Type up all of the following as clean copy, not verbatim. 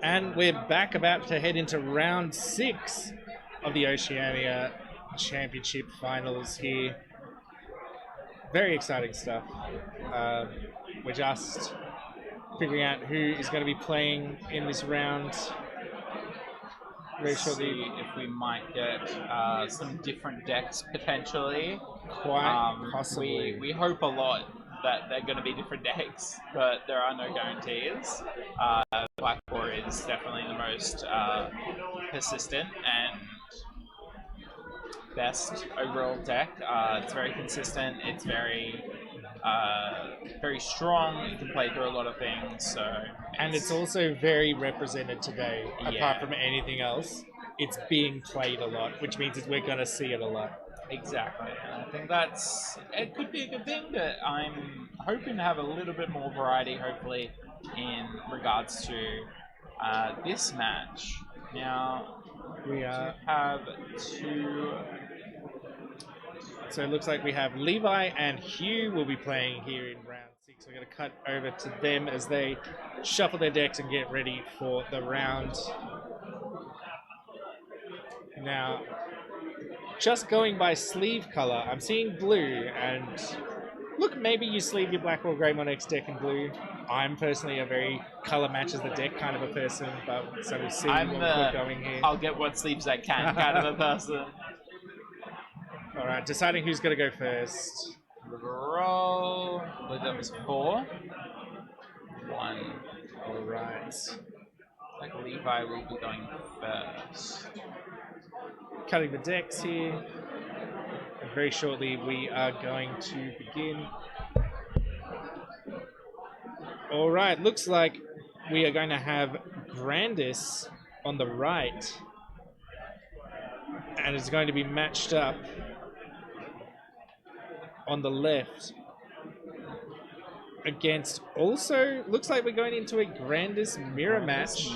And we're back about to head into round 6 of the Oceania Championship Finals here. Very exciting stuff. We're just figuring out who is going to be playing in this round. Very shortly, see if we might get some different decks potentially. quite possibly. We hope a lot that they're going to be different decks, but there are no guarantees. Black War is definitely the most persistent and best overall deck. It's very consistent. It's very strong. You can play through a lot of things. And it's also very represented today. Yeah. Apart from anything else, it's being played a lot, which means that we're going to see it a lot. Exactly. And I think it could be a good thing, but I'm hoping to have a little bit more variety, hopefully, in regards to this match. Now, We have two. So it looks like we have Levi and Hugh will be playing here in round 6. We're going to cut over to them as they shuffle their decks and get ready for the round. Now, just going by sleeve color, I'm seeing blue, and look, maybe you sleeve your Black GrandisKawagamon X deck in blue. I'm personally a very color matches the deck kind of a person, but so we'll see what we're going here. I'll get what sleeves I can kind of a person. Alright, deciding who's going to go first. Roll. That was 4. 1. Alright. Like Levi will be going first. Cutting the decks here. And very shortly we are going to begin. Alright, looks like we are going to have Grandis on the right. And it's going to be matched up on the left against also looks like we're going into a Grandis mirror match.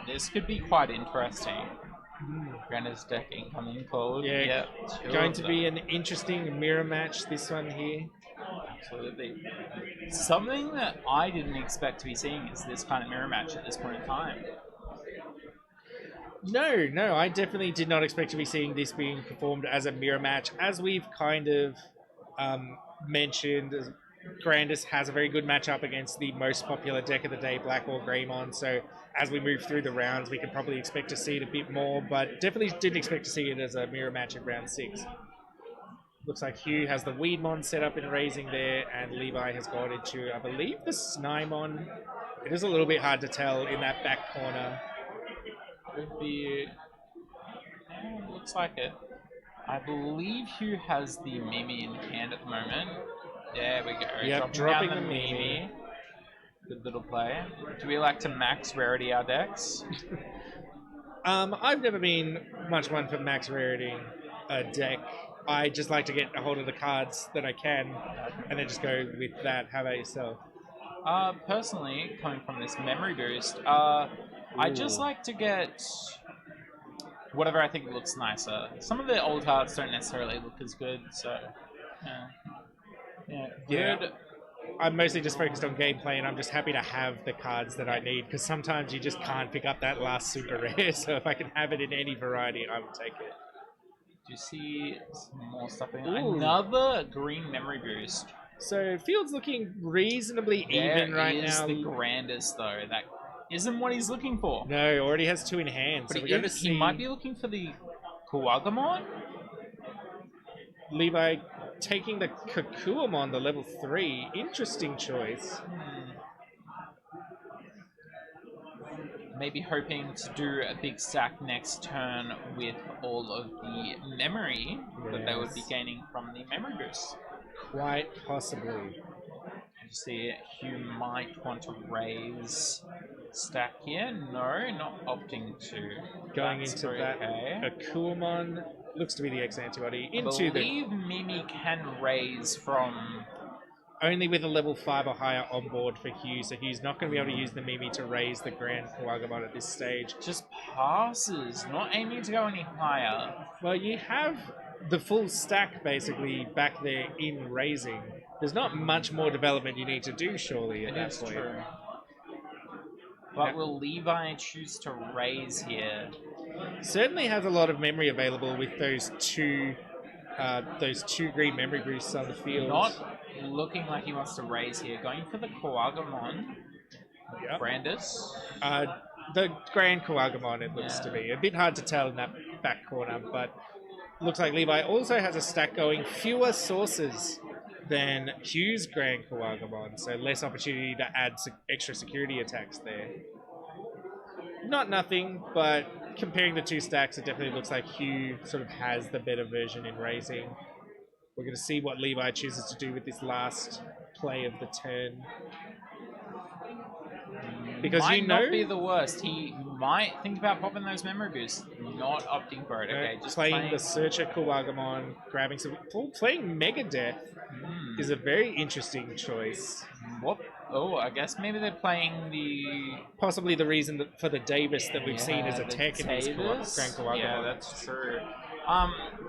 This could be quite interesting. Grandis deck incoming code. Yeah, going to be an interesting mirror match, this one here. Absolutely. Something that I didn't expect to be seeing is this kind of mirror match at this point in time. No, I definitely did not expect to be seeing this being performed as a mirror match. As we've kind of mentioned, Grandis has a very good matchup against the most popular deck of the day, Black GrandisKawagamon. So as we move through the rounds, we can probably expect to see it a bit more, but definitely didn't expect to see it as a mirror match in round 6. Looks like Hugh has the Weedmon set up in raising there, and Levi has gone into, I believe, the Snymon. It is a little bit hard to tell in that back corner. Could be. Looks like it. I believe Hugh has the Mimi in hand at the moment. There we go. Yep, dropping down the Mimi. Good little play. Do we like to max rarity our decks? I've never been much one for max rarity deck. I just like to get a hold of the cards that I can, and then just go with that. How about yourself? Personally, coming from this memory boost, I just like to get whatever I think looks nicer. Some of the old cards don't necessarily look as good, so good. I'm mostly just focused on gameplay, and I'm just happy to have the cards that I need, because sometimes you just can't pick up that last super rare, so if I can have it in any variety, I would take it. Do you see some more stuff in another green memory boost? So field's looking reasonably even right now. The Grandis though, that isn't what he's looking for. No, already has 2 in hand. But So he might be looking for the Kuagamon? Levi taking the Kakuamon, the level 3. Interesting choice. Maybe hoping to do a big stack next turn with all of the memory that they would be gaining from the memory boost. Quite possibly. You see, Hugh might want to raise stack here. No, not opting to. Going into that Akuamon looks to be the X antibody. I believe Mimi can raise from only with a level 5 or higher on board for Hugh, so Hugh's not going to be able to use the Mimi to raise the GrandisKuawagamon at this stage. Just passes, not aiming to go any higher. Well, you have the full stack basically back there in raising. There's not much more development you need to do, surely, at that point. True. But will Levi choose to raise here? Certainly has a lot of memory available with those two green memory boosts on the field. Not looking like he wants to raise here. Going for the Kawagamon. Yep. Brandis. The GrandisKawagamon, it looks to be. A bit hard to tell in that back corner, but looks like Levi also has a stack going. Fewer sources than Hugh's GrandisKawagamon, so less opportunity to add extra security attacks there. Not nothing, but comparing the two stacks, it definitely looks like Hugh sort of has the better version in raising. We're going to see what Levi chooses to do with this last play of the turn. Because might not be the worst. He might think about popping those memory boosts, not opting for it. Okay, just playing the Searcher Kawagamon, grabbing some. Playing Megadeth is a very interesting choice. What? Oh, I guess maybe they're playing the possibly the reason for the Davis that we've seen as a tech in this GrandisKawagamon. Yeah, that's true.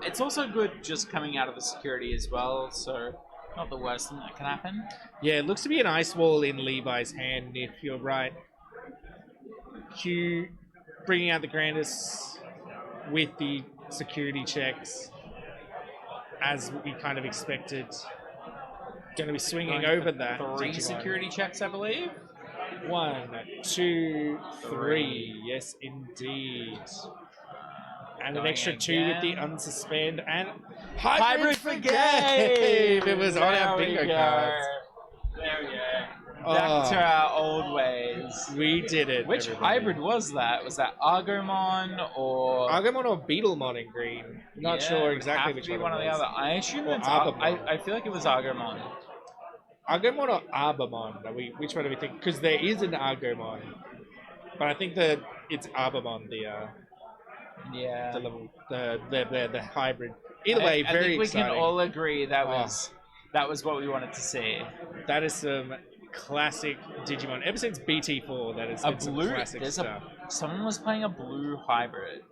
It's also good just coming out of the security as well, so not the worst thing that can happen. Yeah, it looks to be an ice wall in Levi's hand, if you're right. Hugh bringing out the Grandis with the security checks, as we kind of expected. Going to be swinging over that. Three security checks, I believe. 1, 2, 3. Yes, indeed. And an extra 2 with the unsuspend and hybrid for game. It was on our bingo cards. There we go. Back to our old ways. We did it. Which hybrid was that? Was that Agumon or Beetlemon in green? Not sure exactly which one. One or the other. I assume it's I feel like it was Agumon. Agumon or Arbamon? Which one do we think? Because there is an Agumon, but I think that it's Arbamon. The hybrid. Either way, I very think we exciting. can all agree that was what we wanted to see. That is some classic Digimon. Ever since BT4, that has been some classic stuff. Someone was playing a blue hybrid.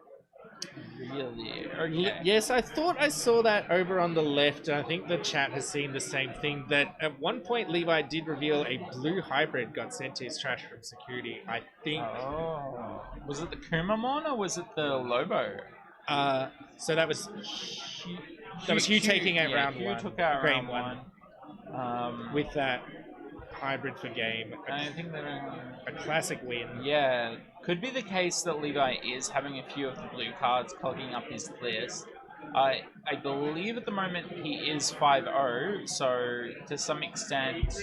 Really? Okay. Yes, I thought I saw that over on the left, and I think the chat has seen the same thing, that at one point Levi did reveal a blue hybrid got sent to his trash from security, I think. Oh. Was it the Kumamon or was it the Lobo? So that was Hugh taking out round Hugh 1. Took out game round 1. With that hybrid for game. I think a classic win. Yeah. Could be the case that Levi is having a few of the blue cards clogging up his list. I believe at the moment he is 5-0, so to some extent...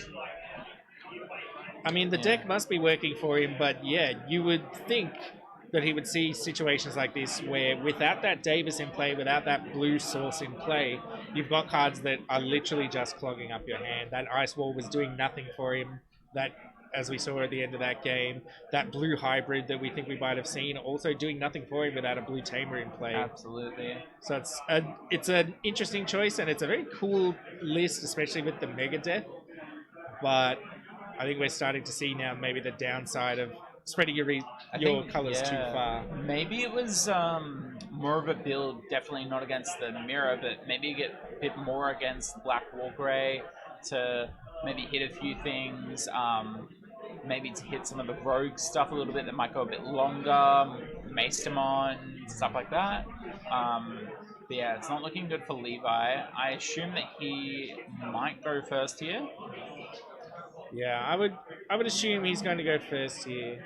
I mean, the deck must be working for him, but yeah, you would think that he would see situations like this where without that Davis in play, without that blue source in play, you've got cards that are literally just clogging up your hand. That Ice Wall was doing nothing for him. That, as we saw at the end of that game, that blue hybrid that we think we might have seen also doing nothing for him without a blue Tamer in play. Absolutely. So it's an interesting choice, and it's a very cool list, especially with the Megadeth. But I think we're starting to see now maybe the downside of spreading your colours too far. Maybe it was more of a build, definitely not against the mirror, but maybe get a bit more against Black Wall Grey to maybe hit a few things, maybe to hit some of the rogue stuff a little bit that might go a bit longer, Maestamon, stuff like that. But yeah, it's not looking good for Levi. I assume that he might go first here. Yeah, I would assume he's going to go first here.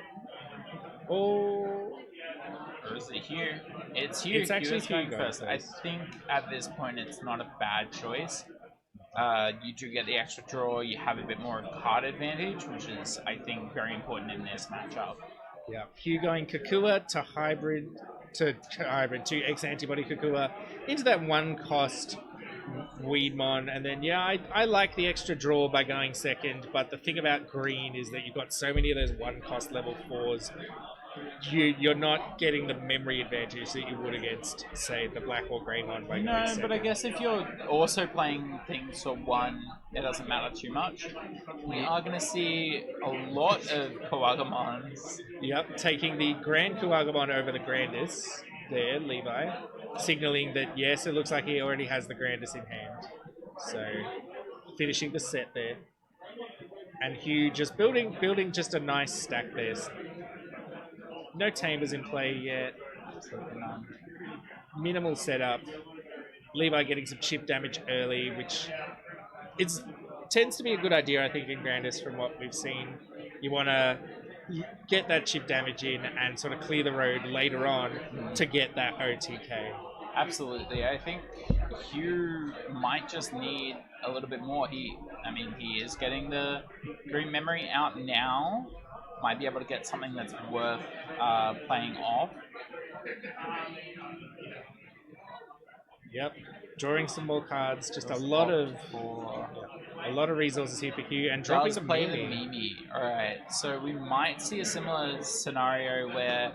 Or is it Hugh? It's Hugh. It's actually Hugh going first. I think at this point it's not a bad choice. You do get the extra draw. You have a bit more card advantage, which is, I think, very important in this matchup. Yeah, Hugh going Kakua to hybrid to X antibody Kakua into that 1-cost Weedmon, and then I like the extra draw by going second, but the thing about green is that you've got so many of those 1-cost level 4s. You're not getting the memory advantage that you would against, say, the Black or Grey one by going second. But I guess if you're also playing things for 1, it doesn't matter too much. We are going to see a lot of Kawagamons. Yep, taking the GrandisKuawagamon over the Grandis there, Levi, signaling that yes, it looks like he already has the Grandis in hand. So finishing the set there, and Hugh just building just a nice stack there. No Tamers in play yet. Absolutely none. Minimal setup. Levi getting some chip damage early, which is tends to be a good idea, I think, in Grandis from what we've seen. You want to get that chip damage in and sort of clear the road later on to get that OTK. Absolutely. I think Hugh might just need a little bit more. I mean, he is getting the green memory out now. Might be able to get something that's worth playing off. Yep, drawing some more cards. Just a lot of resources here for Hugh, and dropping the play Mimi. the Mimi. All right, so we might see a similar scenario where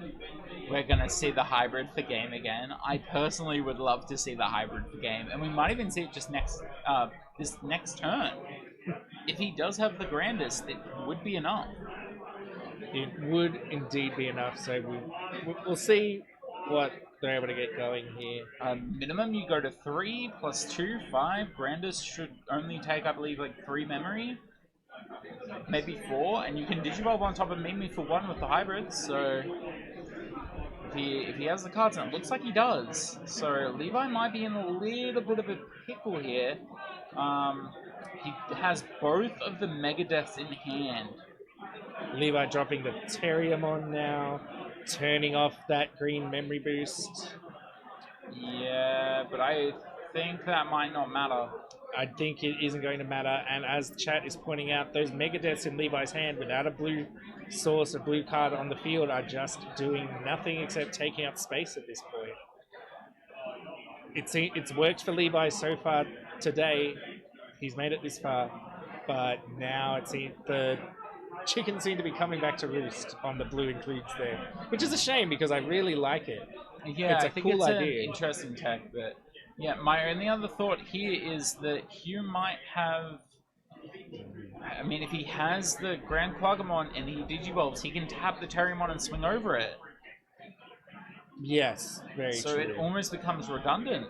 we're gonna see the hybrid for game again. I personally would love to see the hybrid for game, and we might even see it just this next turn. If he does have the grandest, it would be enough. It would indeed be enough. So we'll see what they're able to get going here. Minimum, you go to 3 plus 2, 5. Grandis should only take, I believe, like 3 memory, maybe 4, and you can Digivolve on top of Mimi for 1 with the hybrids. So if he has the cards, and it looks like he does, so Levi might be in a little bit of a pickle here. He has both of the Megadeths in hand. Levi dropping the Terriamon now, turning off that green memory boost. Yeah, but I think that might not matter. I think it isn't going to matter, and as chat is pointing out, those Megadeths in Levi's hand without a blue source, a blue card on the field, are just doing nothing except taking up space at this point. It's worked for Levi so far today. He's made it this far, but now the chickens seem to be coming back to roost on the blue includes there, which is a shame because I really like it. Yeah, it's I think cool it's idea. An interesting tech, but yeah, my only other thought here is that Hugh might have. I mean, if he has the GrandisKuawagamon and he Digivolves, he can tap the Terriamon and swing over it. Yes, very true. So it almost becomes redundant.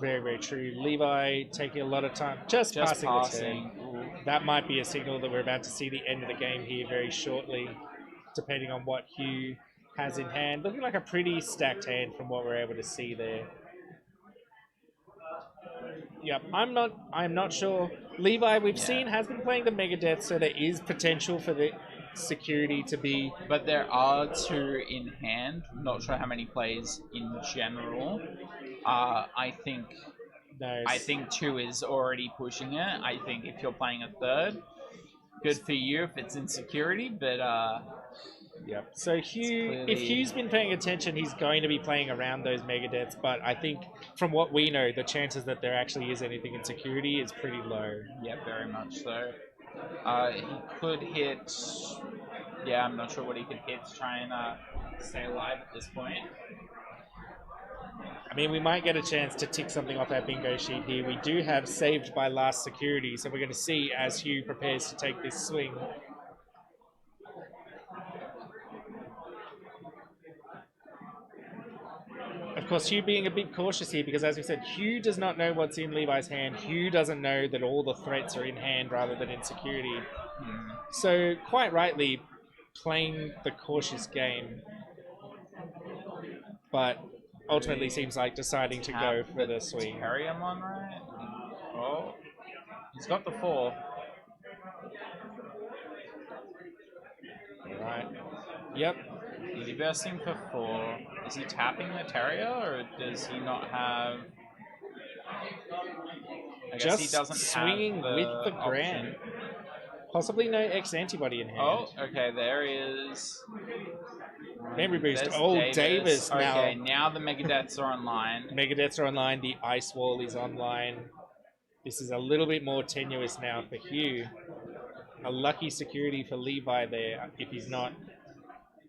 Very, very true. Levi taking a lot of time, just passing the turn. That might be a signal that we're about to see the end of the game here very shortly, depending on what Hugh has in hand. Looking like a pretty stacked hand from what we're able to see there. Yep, I'm not sure. Levi, we've seen, has been playing the Megadeth, so there is potential for the security to be... But there are 2 in hand. Not sure how many plays in general. I think 2 is already pushing it. I think if you're playing a third, good for you if it's in security, but yep. So Hugh, if Hugh's been paying attention, he's going to be playing around those Megadeths, but I think from what we know, the chances that there actually is anything in security is pretty low. Yeah, very much so. He could hit... Yeah, I'm not sure what he could hit to try and stay alive at this point. I mean, we might get a chance to tick something off our bingo sheet here. We do have saved by last security, so we're going to see as Hugh prepares to take this swing. Of course, Hugh being a bit cautious here because, as we said, Hugh does not know what's in Levi's hand. Hugh doesn't know that all the threats are in hand rather than in security. So, quite rightly, playing the cautious game. But ultimately seems like deciding to go for the swing. Terriamon, right? Oh, he's got the 4. Right. Yep. Is he bursting for 4? Is he tapping the Terrier, or does he not have... I guess just he doesn't swinging have with the Grand. Possibly no X antibody in hand. Oh, okay, there is... Memory boost. There's Davis now. Okay, now the Megadeths are online. Megadeths are online. The Ice Wall is online. This is a little bit more tenuous now for Hugh. A lucky security for Levi there if he's not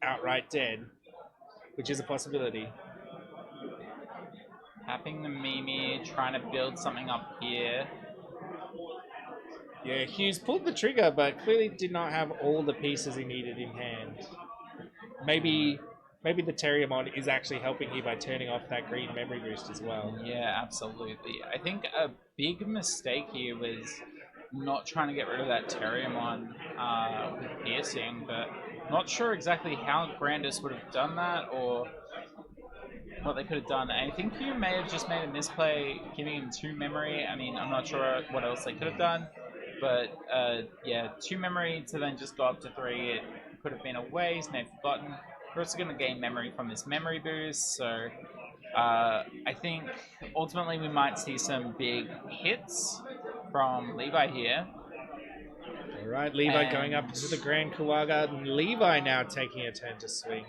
outright dead, which is a possibility. Tapping the Mimi, trying to build something up here. Yeah, Hughes pulled the trigger, but clearly did not have all the pieces he needed in hand. Maybe the Terriamon is actually helping here by turning off that green memory boost as well. Yeah, absolutely. I think a big mistake here was not trying to get rid of that Terriamon with piercing, but Not sure exactly how Grandis would have done that or what they could have done. I think Hugh may have just made a misplay giving him 2 memory. I mean, I'm not sure what else they could have done. But yeah, 2 memory to then just go up to 3. It could have been a waste, may have forgotten. We're also going to gain memory from this memory boost, so I think ultimately we might see some big hits from Levi here. All right, Levi going up to the Grand Kuwaga, and Levi now taking a turn to swing.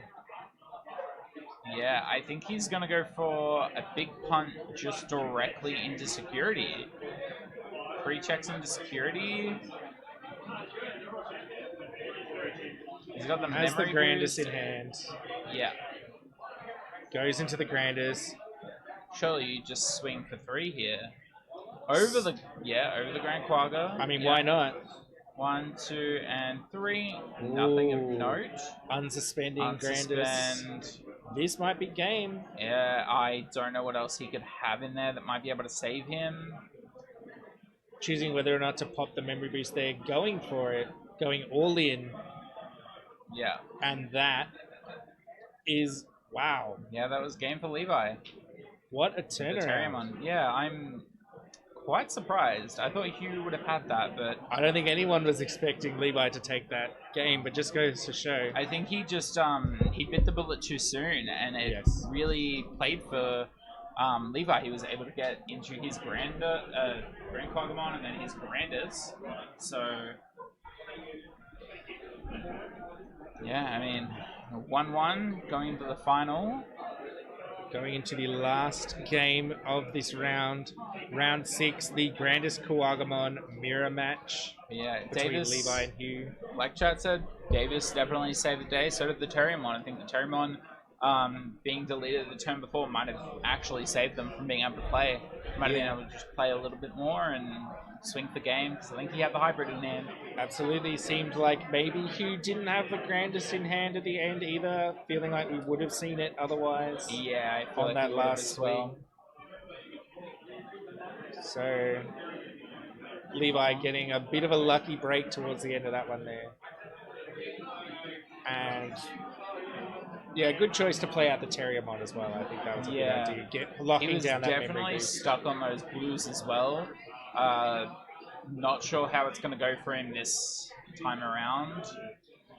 Yeah, I think he's going to go for a big punt just directly into security. Pre-checks into security. He's got the Has the memory Grandis boost. in hand. Yeah. Goes into the Grandis. Surely you just swing for 3 here. Over the Grand Quagga. I mean, yeah. why not? 1, 2, and 3. Nothing of Ooh. note. Unsuspending Grandis. This might be game. Yeah, I don't know what else he could have in there that might be able to save him. Choosing whether or not to pop the memory boost there, going for it, going all in. Yeah. And that is, wow. Yeah, that was game for Levi. What a turnaround. Yeah, I'm quite surprised. I thought Hugh would have had that, but I don't think anyone was expecting Levi to take that game, but just goes to show. I think he just he bit the bullet too soon, and it really played for Levi. He was able to get into his GrandisKawagamon and then his Grandis. So yeah, I mean 1-1 going into the final. Going into the last game of this round, round 6, the GrandisKuawagamon mirror match. Yeah, between Davis, Levi and Hugh. Like chat said, Davis definitely saved the day. So did the Terriermon. I think the Terriermon being deleted the turn before might have actually saved them from being able to play. Might have been able to just play a little bit more and swing for game, because I think he had the hybrid in hand. Absolutely. Seemed like maybe Hugh didn't have the Grandis in hand at the end either, feeling like we would have seen it otherwise. Yeah, I feel on like that last swing. So Levi getting a bit of a lucky break towards the end of that one there. And yeah, good choice to play out the Terriermon as well. I think that was a good idea. Locking down that memory boost. He was definitely stuck on those blues as well. Not sure how it's going to go for him this time around.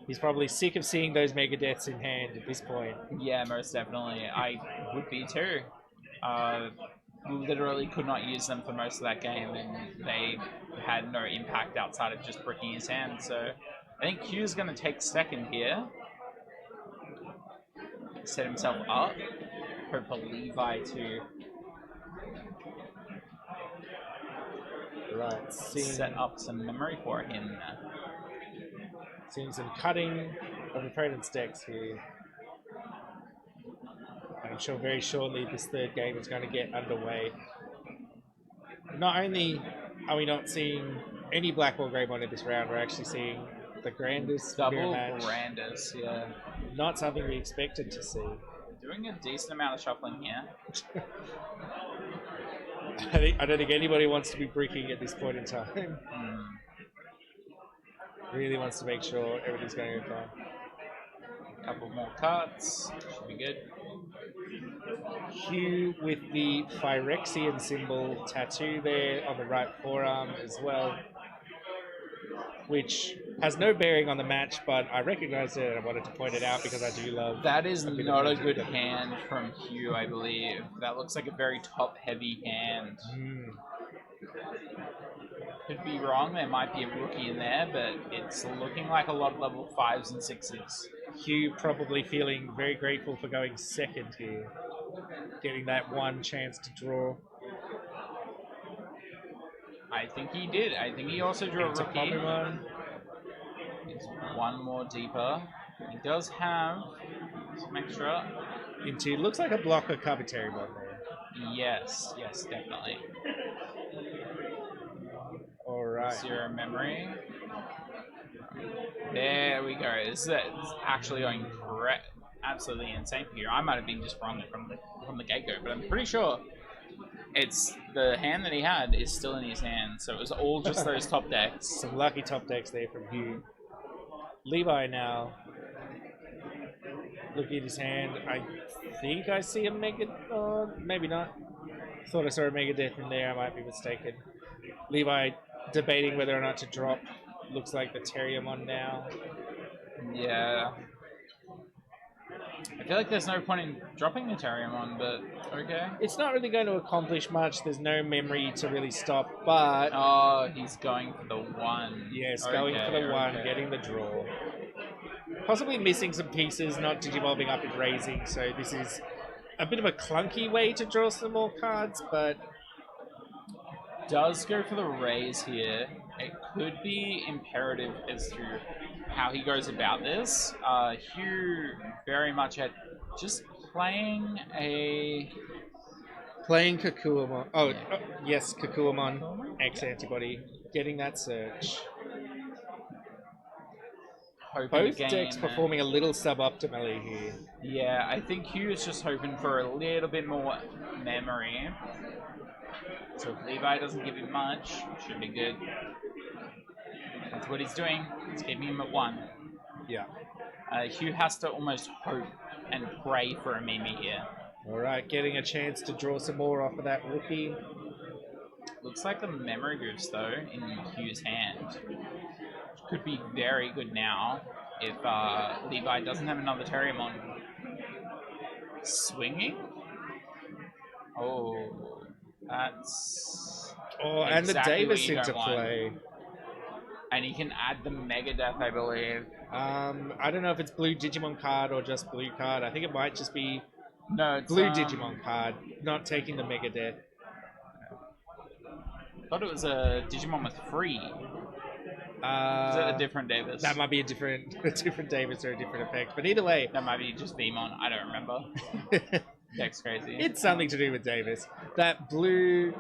He's probably sick of seeing those Megadeths in hand at this point. Yeah, most definitely. I would be too. Literally could not use them for most of that game, and they had no impact outside of just bricking his hand. So I think Hugh's going to take second here. Set himself up. Hope for Levi to set up some memory for him. Seeing some cutting of opponent's decks here. I'm sure very shortly this third game is going to get underway. Not only are we not seeing any Black or Greymon in this round, we're actually seeing the Grandis double match. Grandis, yeah. Not something we expected to see. Doing a decent amount of shuffling here. I don't think anybody wants to be bricking at this point in time. Really wants to make sure everything's going to go fine. Couple more cuts, should be good. Hugh with the Phyrexian symbol tattoo there on the right forearm as well, which has no bearing on the match, but I recognized it and I wanted to point it out because I do love... That is not a good hand from Hugh, I believe. That looks like a very top-heavy hand. Could be wrong, there might be a rookie in there, but it's looking like a lot of level 5s and 6s. Hugh probably feeling very grateful for going second here. Getting that one chance to draw. I think he did. I think he also drew a rookie. Pokemon. It's one more deeper. He does have some extra. Into, looks like a blocker Kabuterimon there. Yes, definitely. Alright. 0 memory. There we go. This is actually going correct. Absolutely insane for you. I might have been just wrong from the get-go, but I'm pretty sure it's the hand that he had is still in his hand, so it was all just those top decks. Some lucky top decks there from Hugh. Levi now Looking at his hand, I think I see a Mega... Oh, maybe not. Thought I saw a Mega Death in there, I might be mistaken. Levi debating whether or not to drop. Looks like the Terriermon now. Yeah. I feel like there's no point in dropping the Terriermon, but okay. It's not really going to accomplish much. There's no memory to really stop, but... Oh, he's going for the 1. Yes, going for the 1, getting the draw. Possibly missing some pieces, not digivolving up and raising, so this is a bit of a clunky way to draw some more cards, but... Does go for the raise here. It could be imperative as to how he goes about this. Hugh very much at just playing a... Playing Kakuamon. Oh, yes, Kakuamon. X-Antibody. Getting that search. Both decks performing a little suboptimally here. Yeah, I think Hugh is just hoping for a little bit more memory. So if Levi doesn't give him much, should be good. That's what he's doing. He's keeping him at 1. Yeah. Hugh has to almost hope and pray for a Mimi here. Alright, getting a chance to draw some more off of that rookie. Looks like the memory boost though in Hugh's hand. Could be very good now if Levi doesn't have another Terriermon. Swinging? Oh, that's... Oh, and the Davis into play. And he can add the Mega Death, I believe. I don't know if it's blue Digimon card or just blue card. I think it might just be no, it's, blue Digimon card, not taking the Mega Death. I thought it was a Digimon with free. Is that a different Davis? That might be a different Davis or a different effect. But either way... That might be just Vmon. I don't remember. Deck's crazy. It's something to do with Davis. That blue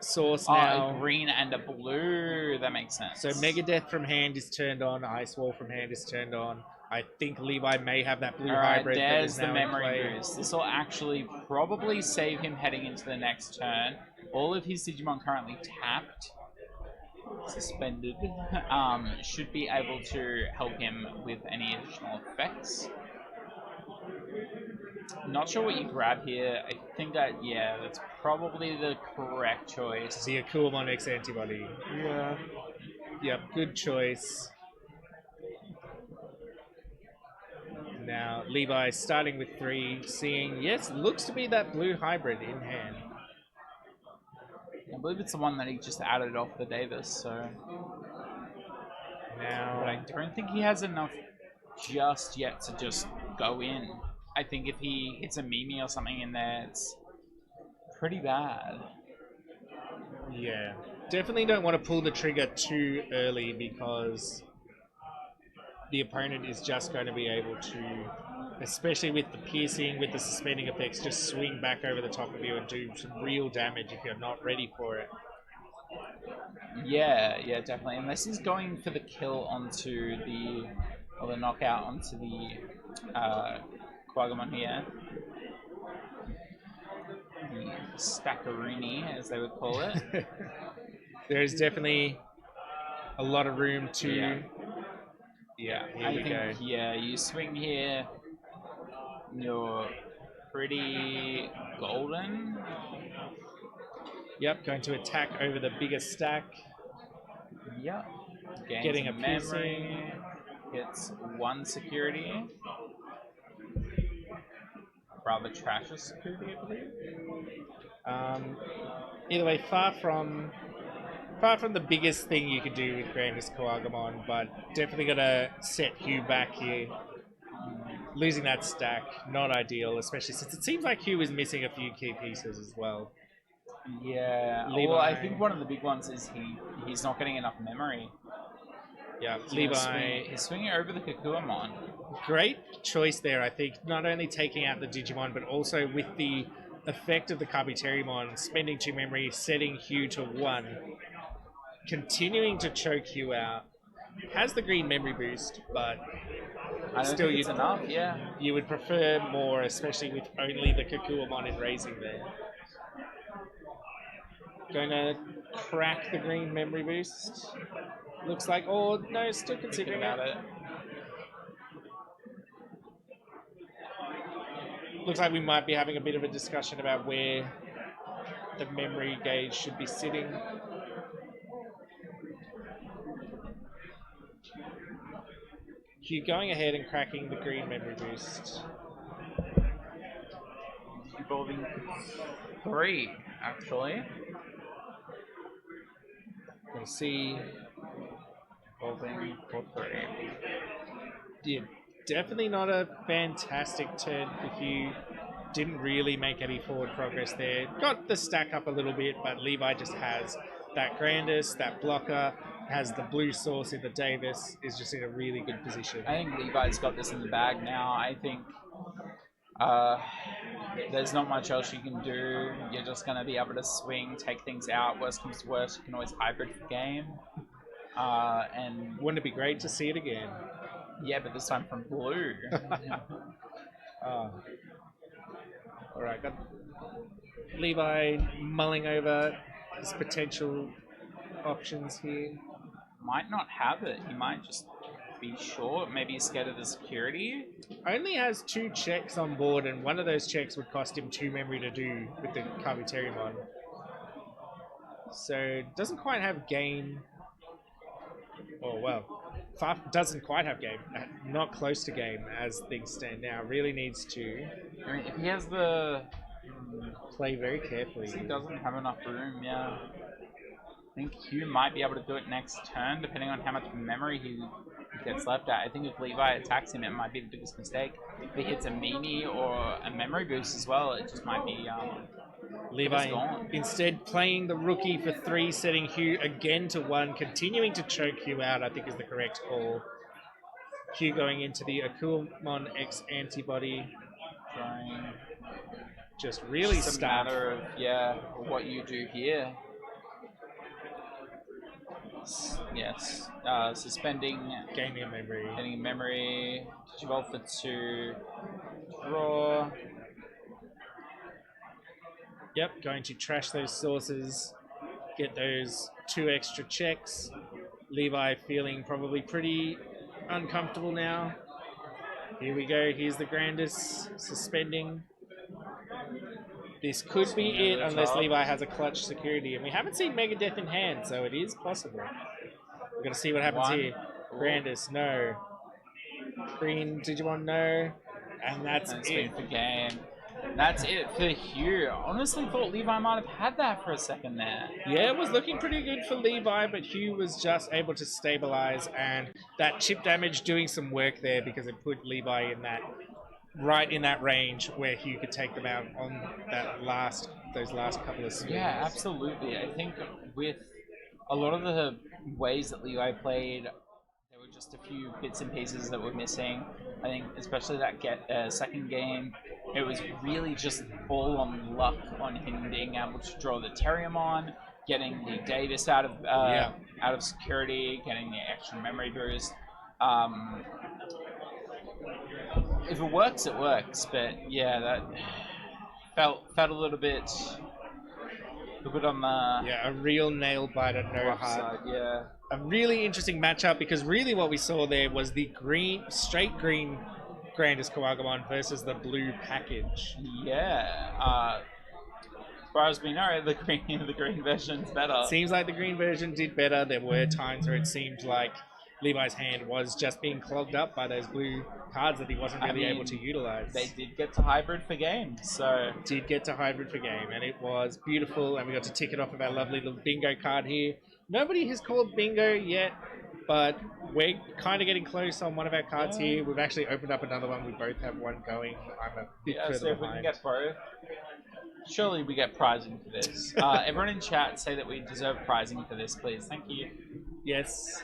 source now... a green and a blue. That makes sense. So Mega Death from hand is turned on. Ice Wall from hand is turned on. I think Levi may have that blue hybrid. There's that is the now memory boost. This will actually probably save him heading into the next turn. All of his Digimon currently tapped, suspended, should be able to help him with any additional effects. Not sure what you grab here. I think that, yeah, that's probably the correct choice. The Akuamon X Antibody. Yeah. Yep, good choice. Now, Levi starting with 3, seeing, yes, looks to be that blue hybrid in hand. I believe it's the one that he just added off the Davis, so... Now... But I don't think he has enough just yet to just go in. I think if he hits a Mimi or something in there, it's pretty bad. Yeah. Definitely don't want to pull the trigger too early because the opponent is just going to be able to, especially with the piercing, with the suspending effects, just swing back over the top of you and do some real damage if you're not ready for it. Yeah, definitely. Unless he's going for the kill onto the, or the knockout onto the Kuagamon here. The Staccarini, as they would call it. There is definitely a lot of room to... Yeah, here we go. Yeah, you swing here, you're pretty golden. Yep, going to attack over the biggest stack. Yep. Getting a memory. Gets 1 security. Rather trashes security, I believe. Either way, far from the biggest thing you could do with GrandisKawagamon, but definitely gonna set Hugh back here. Losing that stack, not ideal, especially since it seems like Hugh is missing a few key pieces as well. Yeah, Levi. Well, I think one of the big ones is he's not getting enough memory. Yeah, Levi. He's swinging over the Kakuamon. Great choice there, I think. Not only taking out the Digimon, but also with the effect of the Kabuterimon, spending 2 memory, setting Hugh to 1. Continuing to choke Hugh out. Has the green memory boost, but I don't still think it's enough, yeah. You would prefer more, especially with only the Kakuamon in raising there. Going to crack the green memory boost. Looks like, oh no, still considering about it. looks like we might be having a bit of a discussion about where the memory gauge should be sitting. Hugh going ahead and cracking the green memory boost. Evolving 3, actually. We'll see. Evolving for 3. Yeah, definitely not a fantastic turn for Hugh. Didn't really make any forward progress there. Got the stack up a little bit, but Levi just has that Grandis, that blocker, has the blue source in the Davis, is just in a really good position. I think Levi's got this in the bag now. I think there's not much else you can do. You're just going to be able to swing, take things out. Worst comes to worst, you can always hybrid the game. And wouldn't it be great to see it again? Yeah, but this time from blue. Alright, got Levi mulling over his potential options here. Might not have it. He might just be short. Maybe he's scared of the security. Only has 2 checks on board, and one of those checks would cost him 2 memory to do with the Kabuterimon. So, doesn't quite have game. Oh, well. Doesn't quite have game. Not close to game as things stand now. Really needs to. I mean, if he has the... play very carefully. He doesn't have enough room, yeah. I think Hugh might be able to do it next turn, depending on how much memory he gets left at. I think if Levi attacks him, it might be the biggest mistake. If he hits a Mimi or a memory boost as well, it just might be... Levi instead playing the rookie for 3, setting Hugh again to 1, continuing to choke Hugh out, I think is the correct call. Hugh going into the Akuamon X antibody. Trying... Just really stuck. It's a matter of, yeah, what you do here. Yes. Suspending... Gaining a memory. Getting a memory. Digivolve for 2. Draw. Yep, going to trash those sources, get those 2 extra checks. Levi feeling probably pretty uncomfortable now. Here we go, here's the Grandis, suspending. This could be it unless Levi has a clutch security, and we haven't seen Megadeth in hand, so it is possible. We're going to see what happens here. Grandis, no. Green Digimon, no. And that's it. For game. That's it for Hugh. Honestly thought Levi might have had that for a second there. Yeah, it was looking pretty good for Levi, but Hugh was just able to stabilize, and that chip damage doing some work there because it put Levi in that right in that range where Hugh could take them out on those last couple of swings. Yeah, absolutely. I think with a lot of the ways that Levi played, there were just a few bits and pieces that were missing. I think especially that second game, it was really just all on luck on him being able to draw the Terriermon, getting the Davis out of security, getting the extra memory boost. If it works, it works. But yeah, that felt a little bit on the a real nail biter, no heart. Yeah, a really interesting matchup because really what we saw there was the straight green GrandisKawagamon versus the blue package. Yeah. As far as we know, the green version's better. Seems like the green version did better. There were times where it seemed like Levi's hand was just being clogged up by those blue cards that he wasn't really able to utilize. They did get to hybrid for game, so... Did get to hybrid for game, and it was beautiful, and we got to tick it off of our lovely little bingo card here. Nobody has called bingo yet, but we're kind of getting close on one of our cards here. We've actually opened up another one. We both have one going. I'm a bit further so if behind. We can get both. Surely we get prizing for this. Everyone in chat say that we deserve prizing for this, please. Thank you. Yes.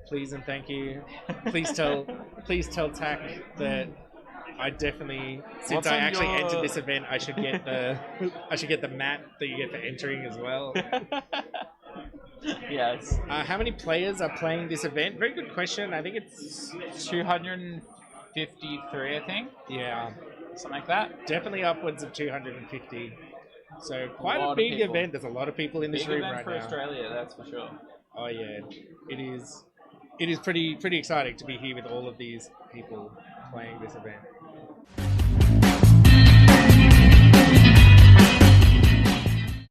Please and thank you. Please tell Tack that I definitely, since I actually entered this event, I should get the mat that you get for entering as well. Yes. How many players are playing this event? Very good question. I think it's 253, I think. Yeah. Something like that. Definitely upwards of 250. So quite a big event. There's a lot of people in this room right now. Big event for Australia, that's for sure. Oh yeah, it is. It is pretty exciting to be here with all of these people. playing this event.